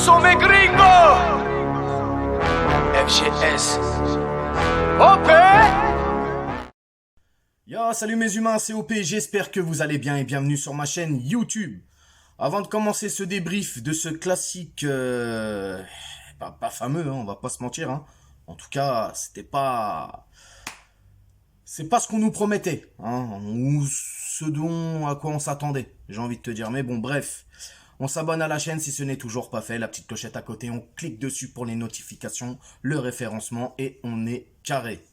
sont mes gringos. FGS. OP. Yo, salut mes humains, c'est OP, j'espère que vous allez bien et bienvenue sur ma chaîne YouTube. Avant de commencer ce débrief de ce classique, pas fameux, hein, on va pas se mentir, hein. En tout cas, c'est pas ce qu'on nous promettait, hein, ou à quoi on s'attendait, j'ai envie de te dire. Mais bon, bref, on s'abonne à la chaîne si ce n'est toujours pas fait, la petite clochette à côté, on clique dessus pour les notifications, le référencement et on est carré.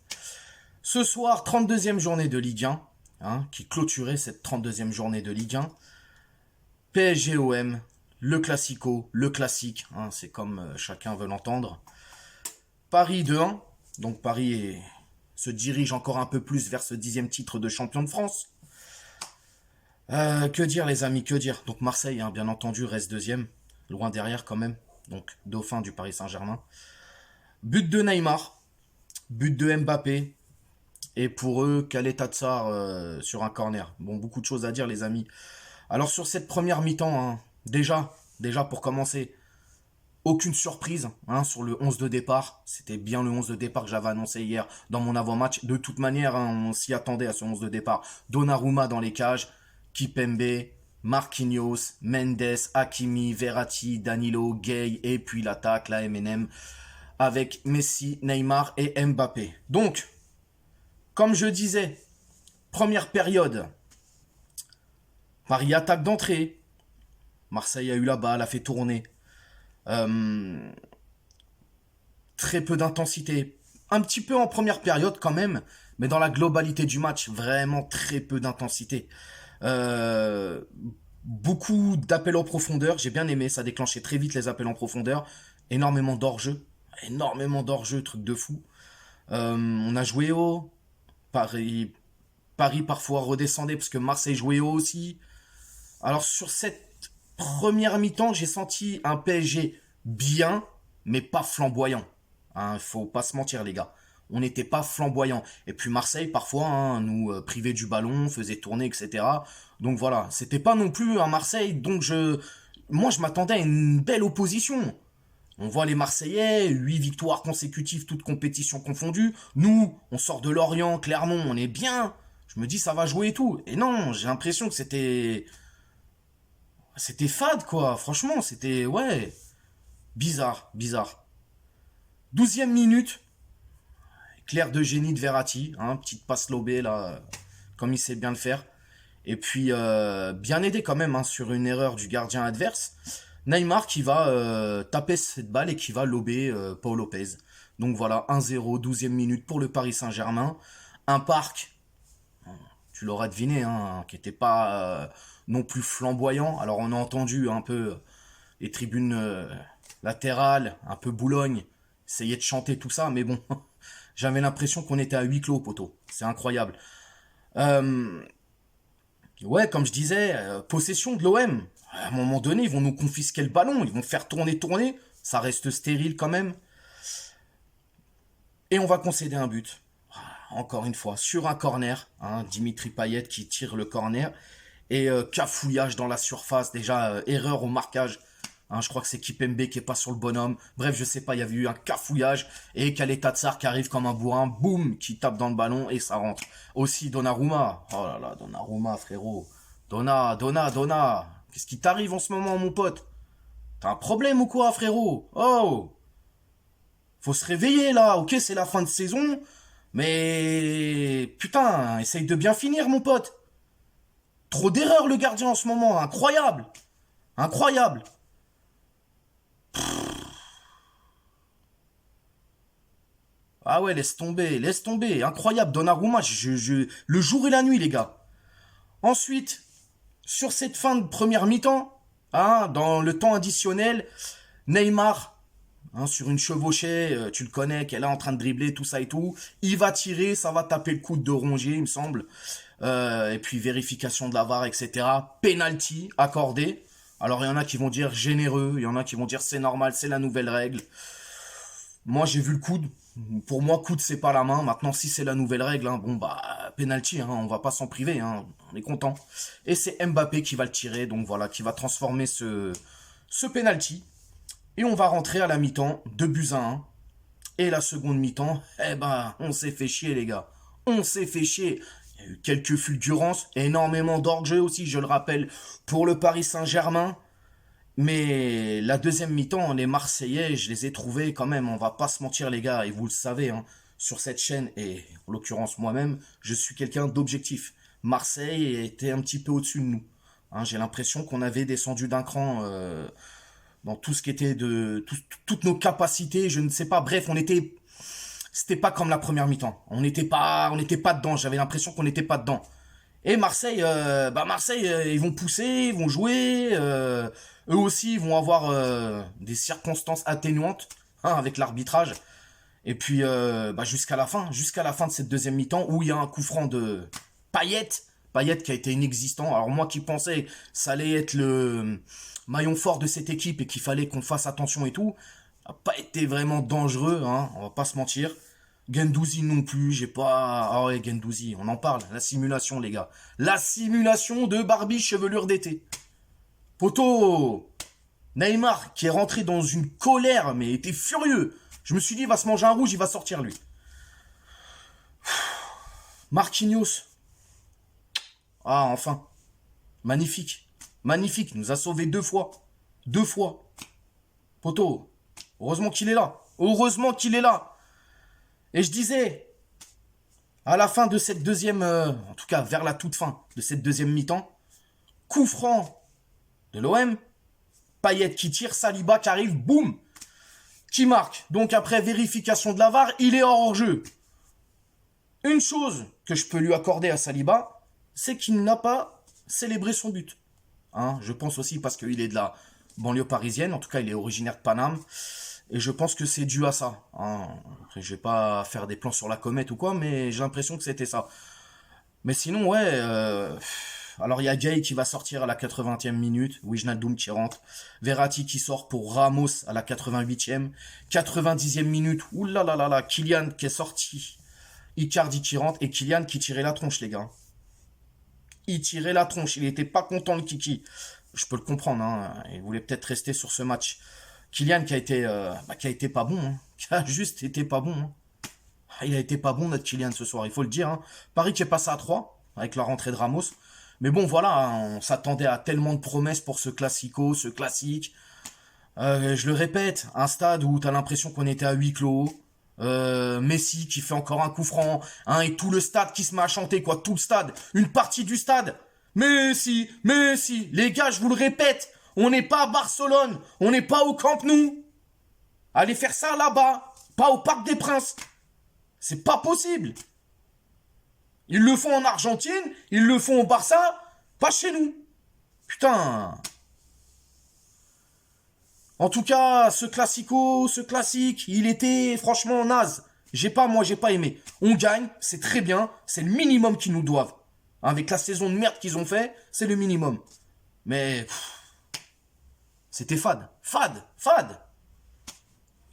Ce soir, 32e journée de Ligue 1, hein, qui clôturait cette 32e journée de Ligue 1. PSG-OM, le classico, le classique, hein, c'est comme chacun veut l'entendre. Paris 2-1, donc Paris se dirige encore un peu plus vers ce 10e titre de champion de France. Que dire les amis, que dire. Donc Marseille, hein, bien entendu, reste deuxième, loin derrière quand même, donc dauphin du Paris Saint-Germain. But de Neymar, but de Mbappé, et pour eux, Khaled Tatsar sur un corner. Bon, beaucoup de choses à dire les amis. Alors sur cette première mi-temps, hein, déjà pour commencer, aucune surprise hein, sur le 11 de départ. C'était bien le 11 de départ que j'avais annoncé hier dans mon avant-match. De toute manière, hein, on s'y attendait à ce 11 de départ. Donnarumma dans les cages, Kimpembe, Marquinhos, Mendes, Hakimi, Verratti, Danilo, Gay, et puis l'attaque, la MNM, avec Messi, Neymar et Mbappé. Donc, comme je disais, première période, Paris attaque d'entrée. Marseille a eu la balle, a fait tourner. Très peu d'intensité. Un petit peu en première période quand même, mais dans la globalité du match, vraiment très peu d'intensité. Beaucoup d'appels en profondeur, j'ai bien aimé, ça déclenchait très vite les appels en profondeur. Énormément d'hors-jeu, truc de fou. On a joué haut. Paris parfois redescendait parce que Marseille jouait haut aussi. Alors sur cette première mi-temps, j'ai senti un PSG bien, mais pas flamboyant. Hein, faut pas se mentir les gars. On n'était pas flamboyant. Et puis Marseille, parfois, hein, nous privait du ballon, faisait tourner, etc. Donc voilà, c'était pas non plus un Marseille. Donc moi, je m'attendais à une belle opposition. On voit les Marseillais, 8 victoires consécutives, toutes compétitions confondues. Nous, on sort de Lorient, Clermont, on est bien. Je me dis, ça va jouer et tout. Et non, j'ai l'impression que c'était fade, quoi. Franchement, c'était, ouais, bizarre. 12e minute, clair de génie de Verratti, hein, petite passe lobée, là, comme il sait bien le faire. Et puis, bien aidé quand même, hein, sur une erreur du gardien adverse. Neymar qui va taper cette balle et qui va lober Paul Lopez. Donc voilà, 1-0, 12e minute pour le Paris Saint-Germain. Un parc, tu l'auras deviné, hein, qui n'était pas non plus flamboyant. Alors on a entendu un peu les tribunes latérales, un peu Boulogne, essayer de chanter tout ça, mais bon, j'avais l'impression qu'on était à huis clos, poteau. C'est incroyable. Ouais, comme je disais, possession de l'OM. À un moment donné, ils vont nous confisquer le ballon, ils vont faire tourner. Ça reste stérile quand même. Et on va concéder un but. Encore une fois, sur un corner. Hein, Dimitri Payet qui tire le corner. Et cafouillage dans la surface. Déjà, erreur au marquage. Hein, je crois que c'est Kimpembe qui est pas sur le bonhomme. Bref, je sais pas, il y avait eu un cafouillage. Et Khaled Tatsar qui arrive comme un bourrin. Boum, qui tape dans le ballon et ça rentre. Aussi Donnarumma. Oh là là, Donnarumma, frérot. Donna. Qu'est-ce qui t'arrive en ce moment, mon pote? T'as un problème ou quoi, frérot? Oh! Faut se réveiller, là. Ok, c'est la fin de saison. Mais... Putain, essaye de bien finir, mon pote. Trop d'erreurs, le gardien, en ce moment. Incroyable. Ah ouais, laisse tomber. Incroyable, Donnarumma. Le jour et la nuit, les gars. Ensuite, sur cette fin de première mi-temps, hein, dans le temps additionnel, Neymar, hein, sur une chevauchée, tu le connais, qu'elle est en train de dribbler, tout ça et tout, il va tirer, ça va taper le coude de Rongier, il me semble, et puis vérification de la VAR, etc. Penalty accordé. Alors il y en a qui vont dire généreux, il y en a qui vont dire c'est normal, c'est la nouvelle règle. Moi j'ai vu le coude. Pour moi, coude, c'est pas la main. Maintenant, si c'est la nouvelle règle, hein, bon, bah, penalty, hein, on va pas s'en priver, hein, on est content. Et c'est Mbappé qui va le tirer, donc voilà, qui va transformer ce penalty. Et on va rentrer à la mi-temps, 2-1. Et la seconde mi-temps, eh ben, on s'est fait chier, les gars. On s'est fait chier. Il y a eu quelques fulgurances, énormément d'orgueil aussi, je le rappelle, pour le Paris Saint-Germain. Mais la deuxième mi-temps, les Marseillais, je les ai trouvés quand même, on va pas se mentir, les gars, et vous le savez, hein, sur cette chaîne, et en l'occurrence moi-même, je suis quelqu'un d'objectif. Marseille était un petit peu au-dessus de nous. Hein, j'ai l'impression qu'on avait descendu d'un cran dans tout ce qui était toutes nos capacités, je ne sais pas. Bref, c'était pas comme la première mi-temps. On n'était pas dedans. J'avais l'impression qu'on n'était pas dedans. Et Marseille, ils vont pousser, ils vont jouer. Eux aussi, ils vont avoir des circonstances atténuantes hein, avec l'arbitrage. Et puis jusqu'à la fin de cette deuxième mi-temps, où il y a un coup franc de Payet, qui a été inexistant. Alors moi qui pensais que ça allait être le maillon fort de cette équipe et qu'il fallait qu'on fasse attention et tout, n'a pas été vraiment dangereux, hein, on va pas se mentir. Guendouzi non plus, j'ai pas... Ah ouais, Guendouzi, on en parle, la simulation les gars. La simulation de Barbie chevelure d'été. Poto Neymar qui est rentré dans une colère, mais était furieux. Je me suis dit, il va se manger un rouge, il va sortir lui. Marquinhos. Ah, enfin. Magnifique. Magnifique. Nous a sauvés 2 fois. 2 fois. Poto. Heureusement qu'il est là. Heureusement qu'il est là. Et je disais, à la fin de cette deuxième, en tout cas vers la toute fin de cette deuxième mi-temps, coup franc de l'OM, Payet qui tire, Saliba qui arrive, boum, qui marque. Donc après vérification de la VAR, il est hors jeu. Une chose que je peux lui accorder à Saliba, c'est qu'il n'a pas célébré son but. Hein, je pense aussi parce qu'il est de la banlieue parisienne, en tout cas il est originaire de Paname. Et je pense que c'est dû à ça. Hein. Après, je vais pas faire des plans sur la comète ou quoi, mais j'ai l'impression que c'était ça. Mais sinon, ouais. Alors, il y a Gay qui va sortir à la 80e minute. Wijnaldum qui rentre. Verratti qui sort pour Ramos à la 88e. 90e minute. Oulalalala. Kylian qui est sorti. Icardi qui rentre. Et Kylian qui tirait la tronche, les gars. Il tirait la tronche. Il était pas content, le Kiki. Je peux le comprendre. Hein. Il voulait peut-être rester sur ce match. Kylian qui a été pas bon, hein. Qui a juste été pas bon. Hein. Il a été pas bon notre Kylian ce soir, il faut le dire. Hein. Paris qui est passé à 3 avec la rentrée de Ramos. Mais bon voilà, hein, on s'attendait à tellement de promesses pour ce classico, ce classique. Je le répète, un stade où t'as l'impression qu'on était à huis clos. Messi qui fait encore un coup franc, hein, et tout le stade qui se met à chanter, quoi, tout le stade, une partie du stade. Messi, les gars, je vous le répète. On n'est pas à Barcelone, on n'est pas au Camp Nou. Allez faire ça là-bas, pas au Parc des Princes. C'est pas possible. Ils le font en Argentine, ils le font au Barça, pas chez nous. Putain. En tout cas, ce classique, il était franchement naze. J'ai pas aimé. On gagne, c'est très bien, c'est le minimum qu'ils nous doivent. Avec la saison de merde qu'ils ont fait, c'est le minimum. Mais... c'était fade.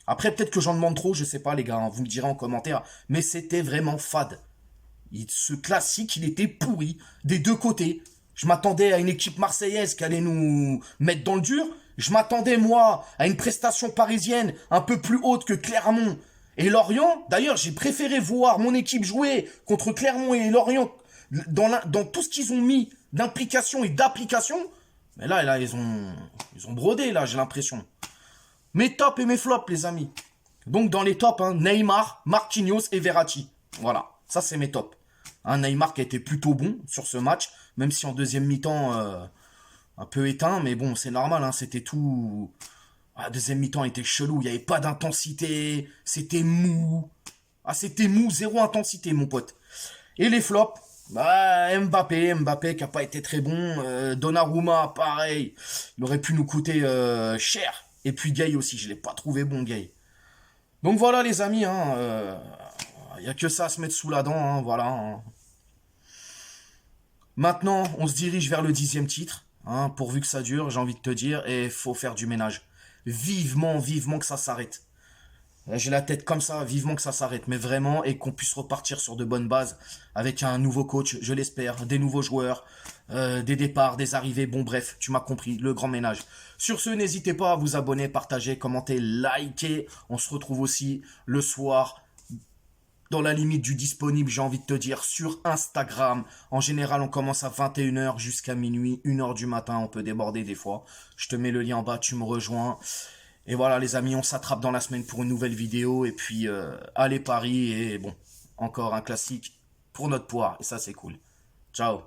Après, peut-être que j'en demande trop, je sais pas, les gars, hein, vous me direz en commentaire. Mais c'était vraiment fade. Ce classique, il était pourri, des deux côtés. Je m'attendais à une équipe marseillaise qui allait nous mettre dans le dur. Je m'attendais, moi, à une prestation parisienne un peu plus haute que Clermont et Lorient. D'ailleurs, j'ai préféré voir mon équipe jouer contre Clermont et Lorient dans tout ce qu'ils ont mis d'implication et d'application. Mais là, ils ont brodé, là, j'ai l'impression. Mes tops et mes flops, les amis. Donc, dans les tops, hein, Neymar, Marquinhos et Verratti. Voilà, ça, c'est mes tops. Hein, Neymar qui a été plutôt bon sur ce match, même si en deuxième mi-temps, un peu éteint. Mais bon, c'est normal, hein, c'était tout... La deuxième mi-temps était chelou, il n'y avait pas d'intensité, c'était mou. Ah, c'était mou, zéro intensité, mon pote. Et les flops, Mbappé qui a pas été très bon. Donnarumma, pareil. Il aurait pu nous coûter cher. Et puis Gay aussi, je l'ai pas trouvé bon, Gay. Donc voilà les amis, hein, y a que ça à se mettre sous la dent, hein, voilà. Hein. Maintenant, on se dirige vers le 10e titre, hein, pourvu que ça dure, j'ai envie de te dire, et faut faire du ménage. Vivement que ça s'arrête. J'ai la tête comme ça, vivement que ça s'arrête, mais vraiment, et qu'on puisse repartir sur de bonnes bases avec un nouveau coach, je l'espère, des nouveaux joueurs, des départs, des arrivées, bon bref, tu m'as compris, le grand ménage. Sur ce, n'hésitez pas à vous abonner, partager, commenter, liker. On se retrouve aussi le soir, dans la limite du disponible, j'ai envie de te dire, sur Instagram. En général, on commence à 21h jusqu'à minuit, 1h du matin, on peut déborder des fois. Je te mets le lien en bas, tu me rejoins. Et voilà les amis, on s'attrape dans la semaine pour une nouvelle vidéo. Et puis, allez Paris, et bon, encore un classique pour notre poire. Et ça c'est cool. Ciao.